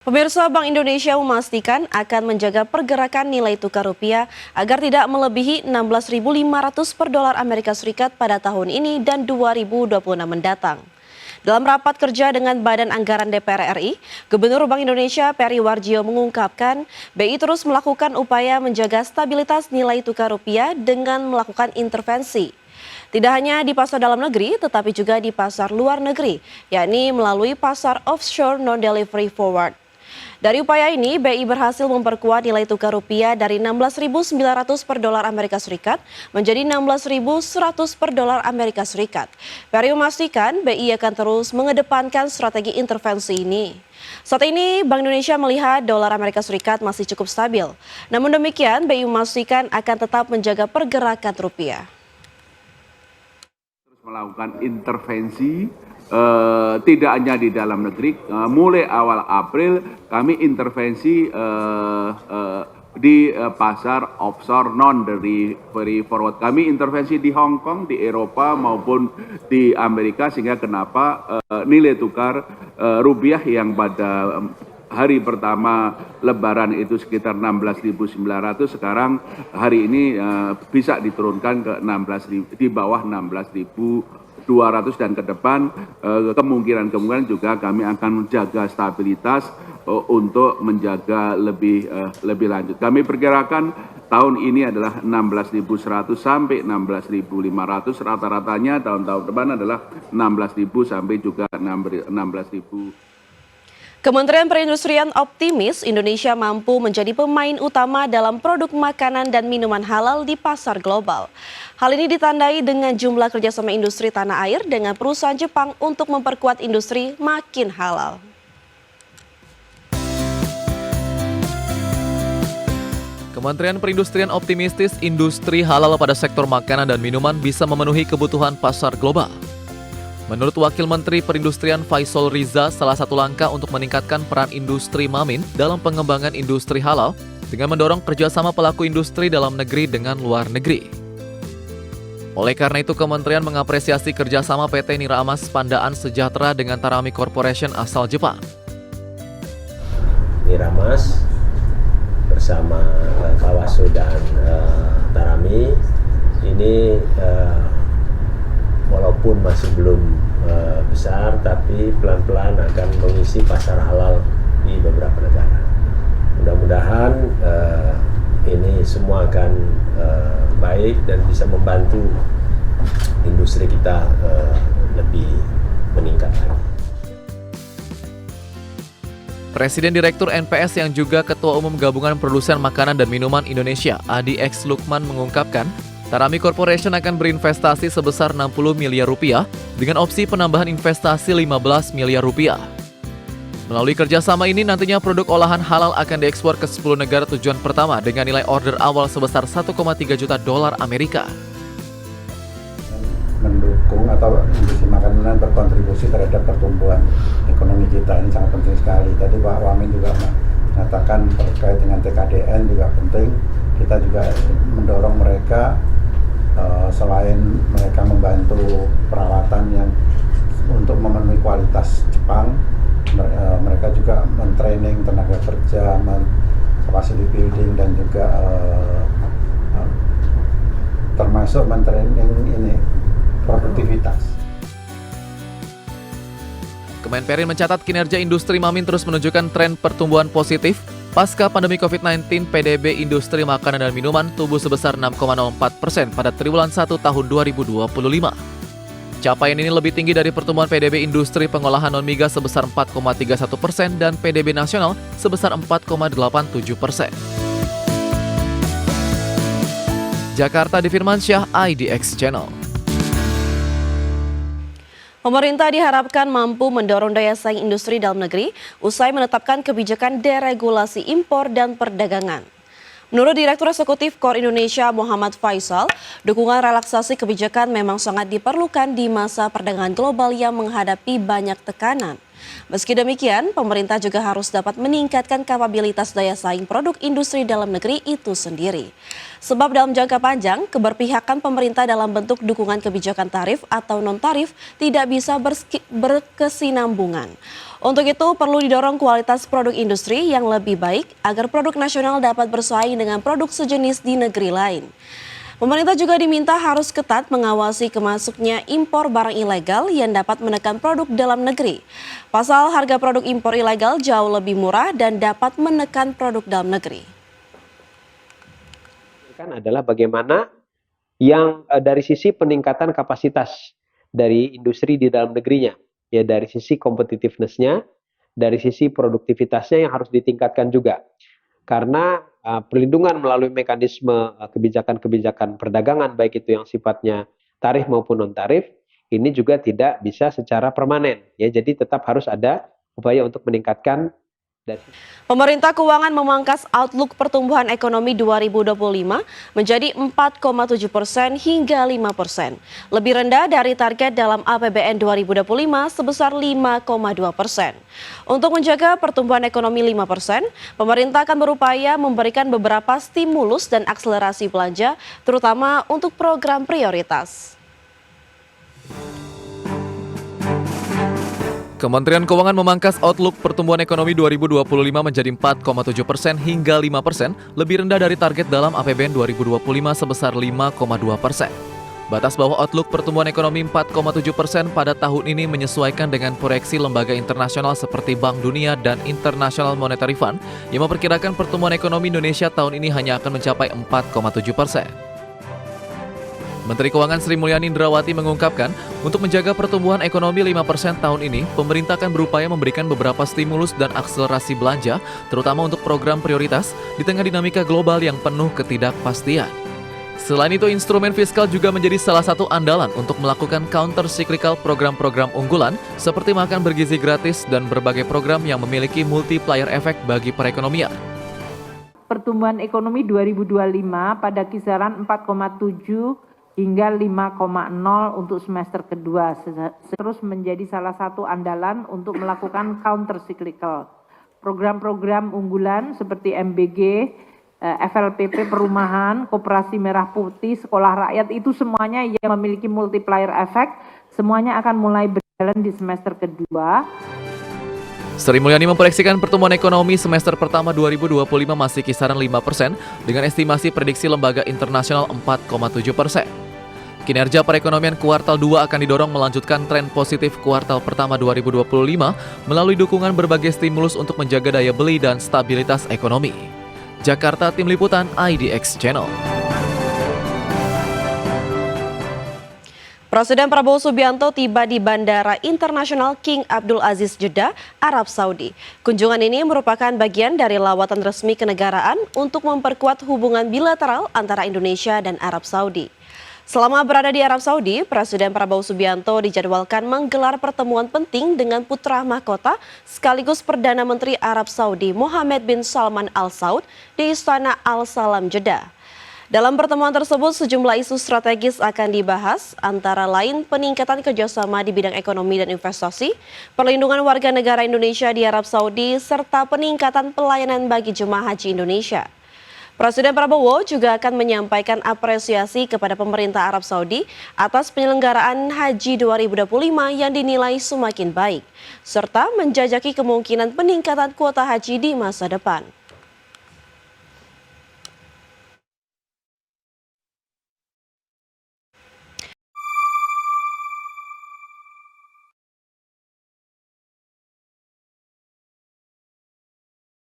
Pemirsa, Bank Indonesia memastikan akan menjaga pergerakan nilai tukar rupiah agar tidak melebihi 16.500 per dolar Amerika Serikat pada tahun ini dan 2026 mendatang. Dalam rapat kerja dengan Badan Anggaran DPR RI, Gubernur Bank Indonesia Peri Warjio mengungkapkan BI terus melakukan upaya menjaga stabilitas nilai tukar rupiah dengan melakukan intervensi. Tidak hanya di pasar dalam negeri, tetapi juga di pasar luar negeri, yakni melalui pasar offshore non-delivery forward. Dari upaya ini, BI berhasil memperkuat nilai tukar rupiah dari 16.900 per dolar Amerika Serikat menjadi 16.100 per dolar Amerika Serikat. Peri memastikan BI akan terus mengedepankan strategi intervensi ini. Saat ini, Bank Indonesia melihat dolar Amerika Serikat masih cukup stabil. Namun demikian, BI memastikan akan tetap menjaga pergerakan rupiah. Melakukan intervensi tidak hanya di dalam negeri, mulai awal April kami intervensi di pasar offshore non-delivery forward. Kami intervensi di Hong Kong, di Eropa maupun di Amerika, sehingga kenapa nilai tukar rupiah yang pada hari pertama Lebaran itu sekitar 16.900, sekarang hari ini bisa diturunkan ke 16.000, di bawah 16.200, dan ke depan kemungkinan juga kami akan menjaga stabilitas untuk menjaga lebih lanjut. Kami perkirakan tahun ini adalah 16.100 sampai 16.500, rata-ratanya tahun-tahun depan adalah 16.000 sampai juga 16.000. Kementerian Perindustrian optimis Indonesia mampu menjadi pemain utama dalam produk makanan dan minuman halal di pasar global. Hal ini ditandai dengan jumlah kerjasama industri tanah air dengan perusahaan Jepang untuk memperkuat industri makin halal. Kementerian Perindustrian optimistis industri halal pada sektor makanan dan minuman bisa memenuhi kebutuhan pasar global. Menurut Wakil Menteri Perindustrian Faisal Riza, salah satu langkah untuk meningkatkan peran industri Mamin dalam pengembangan industri halal dengan mendorong kerjasama pelaku industri dalam negeri dengan luar negeri. Oleh karena itu, Kementerian mengapresiasi kerjasama PT Niramas Pandaan Sejahtera dengan Tarami Corporation asal Jepang. Niramas bersama Kawasu dan Tarami ini walaupun masih belum besar, tapi pelan-pelan akan mengisi pasar halal di beberapa negara. Mudah-mudahan ini semua akan baik dan bisa membantu industri kita lebih meningkat lagi. Presiden Direktur NPS yang juga Ketua Umum Gabungan Produsen Makanan dan Minuman Indonesia, Adi X Lukman, mengungkapkan Tarami Corporation akan berinvestasi sebesar 60 miliar rupiah dengan opsi penambahan investasi 15 miliar rupiah. Melalui kerjasama ini nantinya produk olahan halal akan diekspor ke 10 negara tujuan pertama dengan nilai order awal sebesar 1,3 juta dolar Amerika. Mendukung atau industri makanan berkontribusi terhadap pertumbuhan ekonomi kita, ini sangat penting sekali. Tadi Pak Wamen juga mengatakan terkait dengan TKDN juga penting. Kita juga mendorong mereka, selain mereka membantu peralatan yang untuk memenuhi kualitas Jepang, mereka juga mentraining tenaga kerja, capacity building, dan juga termasuk mentraining ini produktivitas. Kemenperin mencatat kinerja industri Mamin terus menunjukkan tren pertumbuhan positif. Pasca pandemi COVID-19, PDB industri makanan dan minuman tumbuh sebesar 6,04% pada triwulan 1 tahun 2025. Capaian ini lebih tinggi dari pertumbuhan PDB industri pengolahan non-migas sebesar 4,31% dan PDB nasional sebesar 4,87%. Jakarta, Firmansyah, IDX Channel. Pemerintah diharapkan mampu mendorong daya saing industri dalam negeri usai menetapkan kebijakan deregulasi impor dan perdagangan. Menurut Direktur Eksekutif KOR Indonesia Muhammad Faisal, dukungan relaksasi kebijakan memang sangat diperlukan di masa perdagangan global yang menghadapi banyak tekanan. Meski demikian, pemerintah juga harus dapat meningkatkan kapabilitas daya saing produk industri dalam negeri itu sendiri. Sebab dalam jangka panjang, keberpihakan pemerintah dalam bentuk dukungan kebijakan tarif atau non-tarif tidak bisa berkesinambungan. Untuk itu, perlu didorong kualitas produk industri yang lebih baik agar produk nasional dapat bersaing dengan produk sejenis di negeri lain. Pemerintah juga diminta harus ketat mengawasi kemasuknya impor barang ilegal yang dapat menekan produk dalam negeri. Pasal harga produk impor ilegal jauh lebih murah dan dapat menekan produk dalam negeri. Adalah bagaimana yang dari sisi peningkatan kapasitas dari industri di dalam negerinya, ya dari sisi competitiveness-nya, dari sisi produktivitasnya yang harus ditingkatkan juga. Karena perlindungan melalui mekanisme kebijakan-kebijakan perdagangan, baik itu yang sifatnya tarif maupun non-tarif, ini juga tidak bisa secara permanen. Ya, jadi tetap harus ada upaya untuk meningkatkan. Pemerintah Keuangan memangkas outlook pertumbuhan ekonomi 2025 menjadi 4,7% hingga 5%. Lebih rendah dari target dalam APBN 2025 sebesar 5,2%. Untuk menjaga pertumbuhan ekonomi 5%, pemerintah akan berupaya memberikan beberapa stimulus dan akselerasi belanja, terutama untuk program prioritas. Kementerian Keuangan memangkas outlook pertumbuhan ekonomi 2025 menjadi 4,7% hingga 5%, lebih rendah dari target dalam APBN 2025 sebesar 5,2%. Batas bawah outlook pertumbuhan ekonomi 4,7% pada tahun ini menyesuaikan dengan proyeksi lembaga internasional seperti Bank Dunia dan International Monetary Fund yang memperkirakan pertumbuhan ekonomi Indonesia tahun ini hanya akan mencapai 4,7%. Menteri Keuangan Sri Mulyani Indrawati mengungkapkan, untuk menjaga pertumbuhan ekonomi 5% tahun ini, pemerintah akan berupaya memberikan beberapa stimulus dan akselerasi belanja, terutama untuk program prioritas di tengah dinamika global yang penuh ketidakpastian. Selain itu, instrumen fiskal juga menjadi salah satu andalan untuk melakukan counter-cyclical program-program unggulan seperti makan bergizi gratis dan berbagai program yang memiliki multiplier effect bagi perekonomian. Pertumbuhan ekonomi 2025 pada kisaran 4,7 hingga 5,0 untuk semester kedua, terus menjadi salah satu andalan untuk melakukan counter-cyclical. Program-program unggulan seperti MBG, FLPP Perumahan, Koperasi Merah Putih, Sekolah Rakyat itu semuanya yang memiliki multiplier effect, semuanya akan mulai berjalan di semester kedua. Sri Mulyani memproyeksikan pertumbuhan ekonomi semester pertama 2025 masih kisaran 5% dengan estimasi prediksi lembaga internasional 4,7%. Kinerja perekonomian kuartal 2 akan didorong melanjutkan tren positif kuartal pertama 2025 melalui dukungan berbagai stimulus untuk menjaga daya beli dan stabilitas ekonomi. Jakarta, Tim Liputan IDX Channel. Presiden Prabowo Subianto tiba di Bandara Internasional King Abdul Aziz Jeddah, Arab Saudi. Kunjungan ini merupakan bagian dari lawatan resmi kenegaraan untuk memperkuat hubungan bilateral antara Indonesia dan Arab Saudi. Selama berada di Arab Saudi, Presiden Prabowo Subianto dijadwalkan menggelar pertemuan penting dengan putra mahkota sekaligus Perdana Menteri Arab Saudi Mohammed bin Salman Al Saud di Istana Al Salam Jeddah. Dalam pertemuan tersebut, sejumlah isu strategis akan dibahas, antara lain peningkatan kerjasama di bidang ekonomi dan investasi, perlindungan warga negara Indonesia di Arab Saudi, serta peningkatan pelayanan bagi jemaah haji Indonesia. Presiden Prabowo juga akan menyampaikan apresiasi kepada pemerintah Arab Saudi atas penyelenggaraan Haji 2025 yang dinilai semakin baik, serta menjajaki kemungkinan peningkatan kuota haji di masa depan.